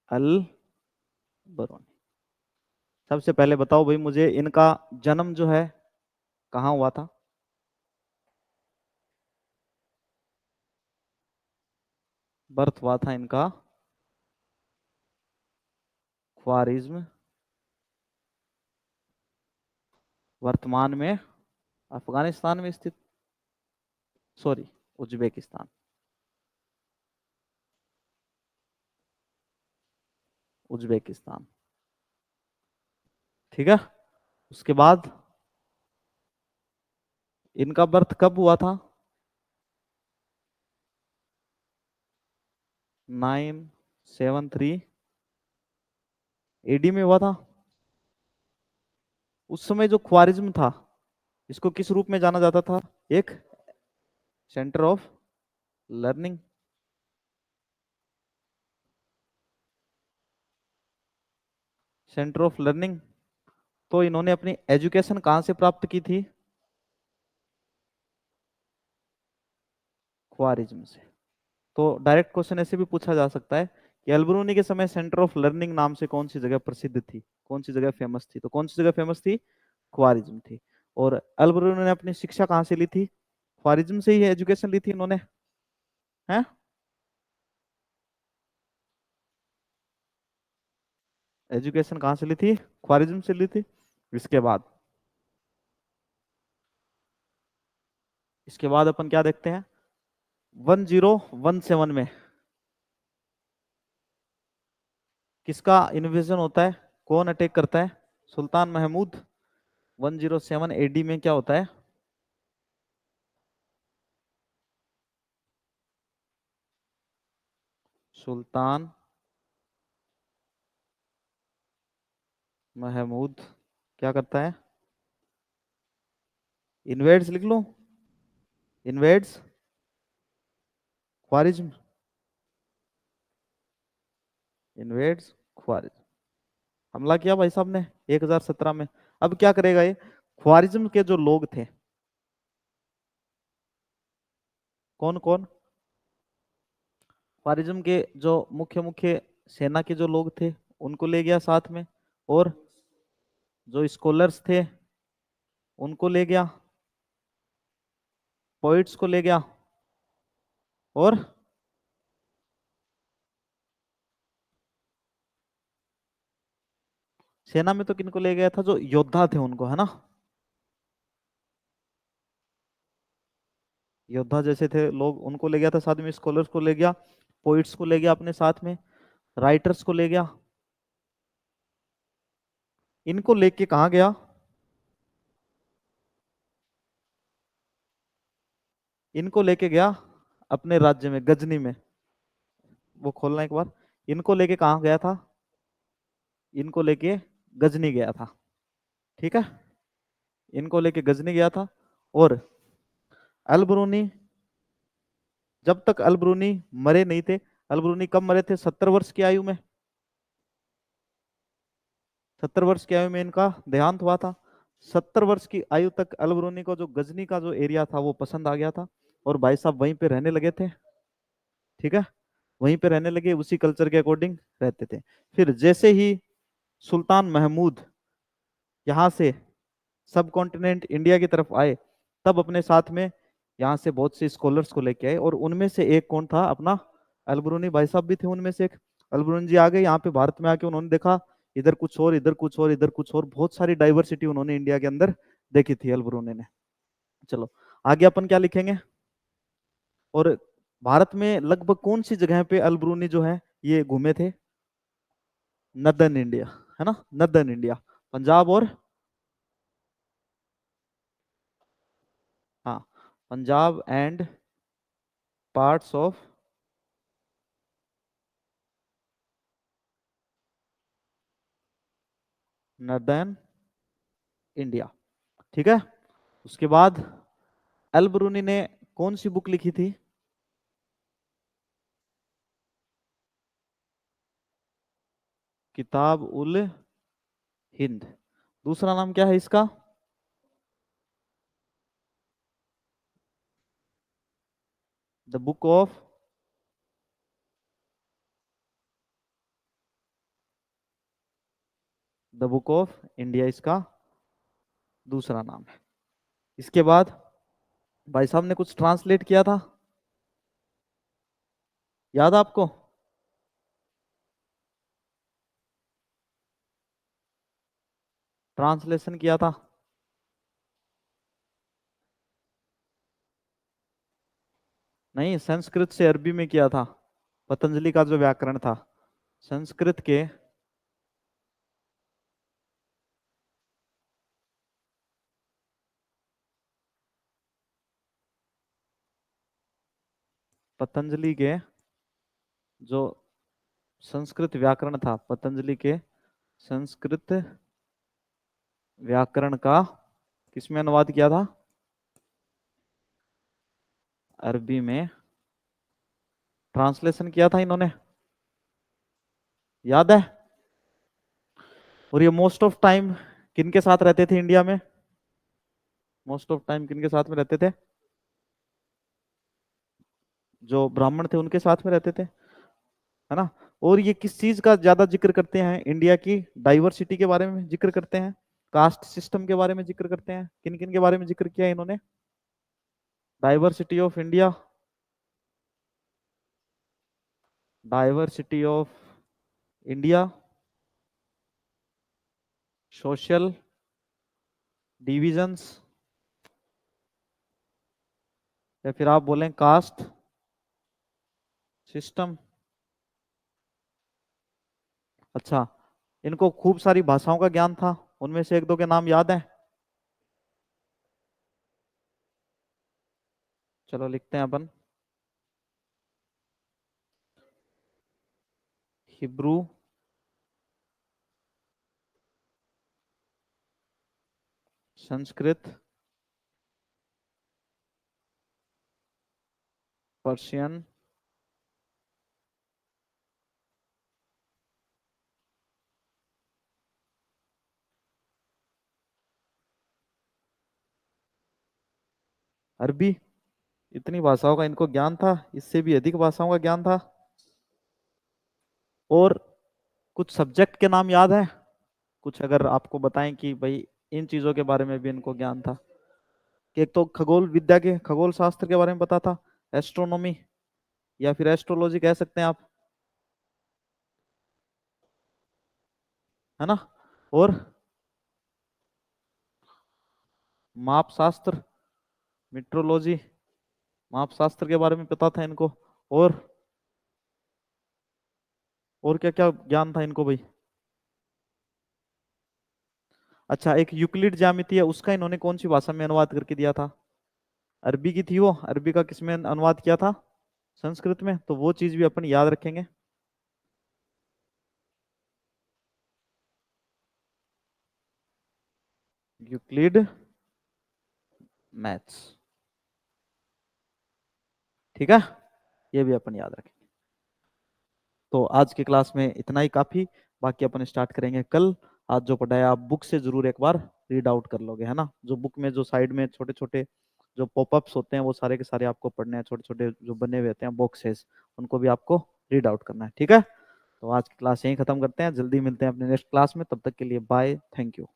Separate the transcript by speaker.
Speaker 1: अल बरूनी। सबसे पहले बताओ भाई मुझे, इनका जन्म जो है कहाँ हुआ था? बर्थ हुआ था इनका ख्वारिज्म, वर्तमान में अफगानिस्तान में स्थित, सॉरी, उज्बेकिस्तान। उज्बेकिस्तान। ठीक है। उसके बाद इनका बर्थ कब हुआ था? 973 एडी में हुआ था। उस समय जो ख्वारिज्म था, इसको किस रूप में जाना जाता था? एक centre of learning. Centre of learning. तो इन्होंने अपनी एजुकेशन कहाँ से प्राप्त की थी? ख्वारिज्म से। तो डायरेक्ट क्वेश्चन ऐसे भी पूछा जा सकता है कि अलबरूनी के समय सेंटर ऑफ लर्निंग नाम से कौन सी जगह प्रसिद्ध थी, कौन सी जगह फेमस थी? तो कौन सी जगह फेमस थी? ख्वारिज्म थी। और अलबरूनी ने अपनी शिक्षा कहाँ से ली थी? ख्वारिज्म से ही एजुकेशन ली थी इन्होंने, है? एजुकेशन कहाँ से ली थी? ख्वारिज्म से ली थी। इसके बाद, इसके बाद अपन क्या देखते हैं? 1017 में किसका इन्वेजन होता है? कौन अटैक करता है? सुल्तान महमूद। 107 एडी में क्या होता है? सुल्तान महमूद क्या करता है? इन्वेड्स लिख लो। इन्वेड्स ख्वारिज्म। इन्वेड्स ख्वारिज्म। हमला किया भाई साहब ने 1017 में। अब क्या करेगा ये? ख्वारिज्म के जो लोग थे, कौन कौन? ख्वारिज्म के जो मुख्य मुख्य सेना के जो लोग थे, उनको ले गया साथ में। और जो स्कॉलर्स थे, उनको ले गया। पोइट्स को ले गया। और सेना में तो किनको ले गया था? जो योद्धा थे उनको, है ना? योद्धा जैसे थे लोग, उनको ले गया था साथ में। स्कॉलर्स को ले गया। पोइट्स को ले गया अपने साथ में। राइटर्स को ले गया। इनको लेके कहाँ गया? इनको लेके गया अपने राज्य में, गजनी में। वो खोलना एक बार। इनको लेके कहाँ गया था? इनको लेके गजनी गया था। ठीक है। इनको लेके गजनी गया था। और अलबरूनी, जब तक अलबरूनी मरे नहीं थे, अलबरूनी कब मरे थे? 70 वर्ष की आयु में। 70 वर्ष की आयु में इनका देहांत हुआ था। 70 वर्ष की आयु तक अलबरूनी को जो गजनी का जो एरिया था वो पसंद आ गया था। और भाई साहब वहीं पे रहने लगे थे। ठीक है। वहीं पे रहने लगे, उसी कल्चर के अकॉर्डिंग रहते थे। फिर जैसे ही सुल्तान महमूद यहाँ से सब कॉन्टिनेंट इंडिया की तरफ आए, तब अपने साथ में यहाँ से बहुत से स्कॉलर्स को लेके आए। और उनमें से एक कौन था? अपना अलबरूनी भाई साहब भी थे उनमें से एक। अलबरूनी जी आ गए यहाँ पे भारत में। आके उन्होंने देखा इधर कुछ और, इधर कुछ और, इधर कुछ और, बहुत सारी डाइवर्सिटी उन्होंने इंडिया के अंदर देखी थी अलबरूनी ने। चलो आगे अपन क्या लिखेंगे? और भारत में लगभग कौन सी जगह पे अलबरूनी जो है ये घूमे थे? नदर्न इंडिया, है ना? नदर्न इंडिया, पंजाब और, हाँ, Punjab and parts of northern India. ठीक है। उसके बाद अल बरूनी ने कौन सी बुक लिखी थी? किताब उल हिंद। दूसरा नाम क्या है इसका? The book of the book of India इसका दूसरा नाम है। इसके बाद भाई साहब ने कुछ ट्रांसलेट किया था, याद है आपको? ट्रांसलेशन किया था। नहीं, संस्कृत से अरबी में किया था, पतंजलि का जो व्याकरण था संस्कृत के पतंजलि के जो संस्कृत व्याकरण था, पतंजलि के संस्कृत व्याकरण का किसमें अनुवाद किया था? अरबी में ट्रांसलेशन किया था इन्होंने, याद है? और ये मोस्ट ऑफ टाइम किनके साथ रहते थे इंडिया में? मोस्ट ऑफ टाइम किनके साथ में रहते थे? जो ब्राह्मण थे उनके साथ में रहते थे, है ना? और ये किस चीज का ज्यादा जिक्र करते हैं? इंडिया की डाइवर्सिटी के बारे में जिक्र करते हैं, कास्ट सिस्टम के बारे में जिक्र करते हैं। किन किन के बारे में जिक्र किया इन्होंने? Diversity of India, diversity of India, social divisions, या फिर आप बोलें कास्ट सिस्टम। अच्छा, इनको खूब सारी भाषाओं का ज्ञान था, उनमें से एक दो के नाम याद है? चलो लिखते हैं अपन। हिब्रू, संस्कृत, पर्शियन, अरबी। इतनी भाषाओं का इनको ज्ञान था, इससे भी अधिक भाषाओं का ज्ञान था। और कुछ सब्जेक्ट के नाम याद है? कुछ अगर आपको बताएं कि भाई इन चीजों के बारे में भी इनको ज्ञान था। कि एक तो खगोल विद्या के, खगोल शास्त्र के बारे में पता था, एस्ट्रोनॉमी या फिर एस्ट्रोलॉजी कह सकते हैं आप, है ना? और माप शास्त्र, मीट्रोलॉजी, माप शास्त्र के बारे में पता था इनको। और क्या क्या ज्ञान था इनको भाई? अच्छा, एक यूक्लिड ज्यामिति है, उसका इन्होंने कौन सी भाषा में अनुवाद करके दिया था? अरबी की थी वो, अरबी का किसमें अनुवाद किया था? संस्कृत में। तो वो चीज भी अपन याद रखेंगे। यूक्लिड मैथ्स, ठीक है, ये भी अपन याद रखेंगे। तो आज की क्लास में इतना ही काफी, बाकी अपन स्टार्ट करेंगे कल। आज जो पढ़ाया आप बुक से जरूर एक बार रीड आउट कर लोगे, है ना? जो बुक में जो साइड में छोटे छोटे जो पॉपअप्स होते हैं वो सारे के सारे आपको पढ़ने हैं, छोटे छोटे जो बने हुए होते हैं बॉक्सेस, उनको भी आपको रीड आउट करना है, ठीक है? तो आज की क्लास यहीं खत्म करते हैं, जल्दी मिलते हैं अपने नेक्स्ट क्लास में, तब तक के लिए बाय, थैंक यू।